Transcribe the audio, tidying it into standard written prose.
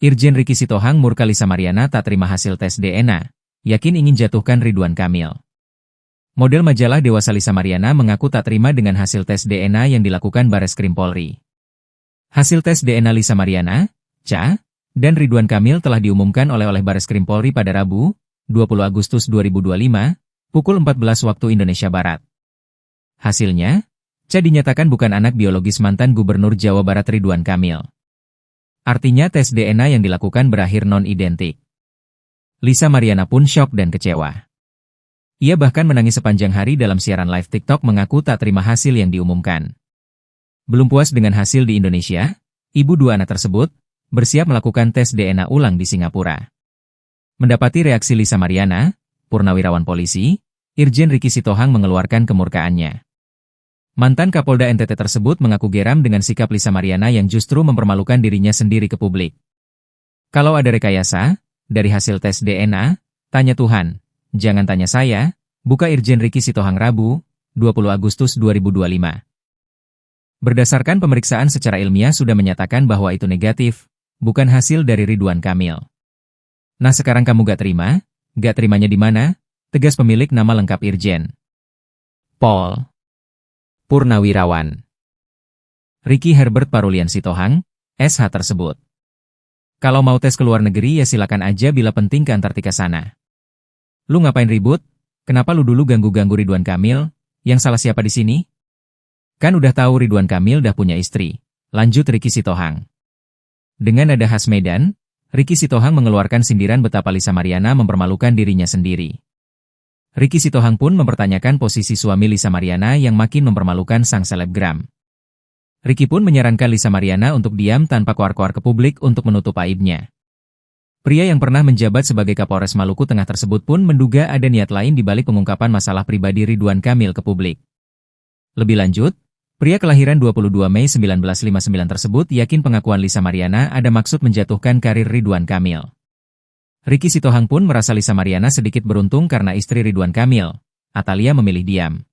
Irjen Ricky Sitohang murka Lisa Mariana tak terima hasil tes DNA, yakin ingin jatuhkan Ridwan Kamil. Model majalah Dewasa Lisa Mariana mengaku tak terima dengan hasil tes DNA yang dilakukan Bareskrim Polri. Hasil tes DNA Lisa Mariana, Ca, dan Ridwan Kamil telah diumumkan oleh Bareskrim Polri pada Rabu, 20 Agustus 2025, pukul 14 waktu Indonesia Barat. Hasilnya, Ca dinyatakan bukan anak biologis mantan Gubernur Jawa Barat Ridwan Kamil. Artinya tes DNA yang dilakukan berakhir non-identik. Lisa Mariana pun syok dan kecewa. Ia bahkan menangis sepanjang hari dalam siaran live TikTok mengaku tak terima hasil yang diumumkan. Belum puas dengan hasil di Indonesia, ibu dua anak tersebut bersiap melakukan tes DNA ulang di Singapura. Mendapati reaksi Lisa Mariana, Purnawirawan Polisi, Irjen Ricky Sitohang mengeluarkan kemurkaannya. Mantan Kapolda NTT tersebut mengaku geram dengan sikap Lisa Mariana yang justru mempermalukan dirinya sendiri ke publik. Kalau ada rekayasa, dari hasil tes DNA, tanya Tuhan, jangan tanya saya, buka Irjen Ricky Sitohang Rabu, 20 Agustus 2025. Berdasarkan pemeriksaan secara ilmiah sudah menyatakan bahwa itu negatif, bukan hasil dari Ridwan Kamil. Nah sekarang kamu gak terima? Gak terimanya di mana? Tegas pemilik nama lengkap Irjen Pol Purnawirawan Ricky Herbert Parulian Sitohang, SH tersebut. Kalau mau tes ke luar negeri ya silakan aja bila penting ke Antartika sana. Lu ngapain ribut? Kenapa lu dulu ganggu-ganggu Ridwan Kamil? Yang salah siapa di sini? Kan udah tahu Ridwan Kamil dah punya istri. Lanjut Ricky Sitohang. Dengan nada khas Medan, Ricky Sitohang mengeluarkan sindiran betapa Lisa Mariana mempermalukan dirinya sendiri. Ricky Sitohang pun mempertanyakan posisi suami Lisa Mariana yang makin mempermalukan sang selebgram. Ricky pun menyarankan Lisa Mariana untuk diam tanpa koar-koar ke publik untuk menutup aibnya. Pria yang pernah menjabat sebagai Kapolres Maluku Tengah tersebut pun menduga ada niat lain di balik pengungkapan masalah pribadi Ridwan Kamil ke publik. Lebih lanjut, pria kelahiran 22 Mei 1959 tersebut yakin pengakuan Lisa Mariana ada maksud menjatuhkan karir Ridwan Kamil. Ricky Sitohang pun merasa Lisa Mariana sedikit beruntung karena istri Ridwan Kamil, Atalia memilih diam.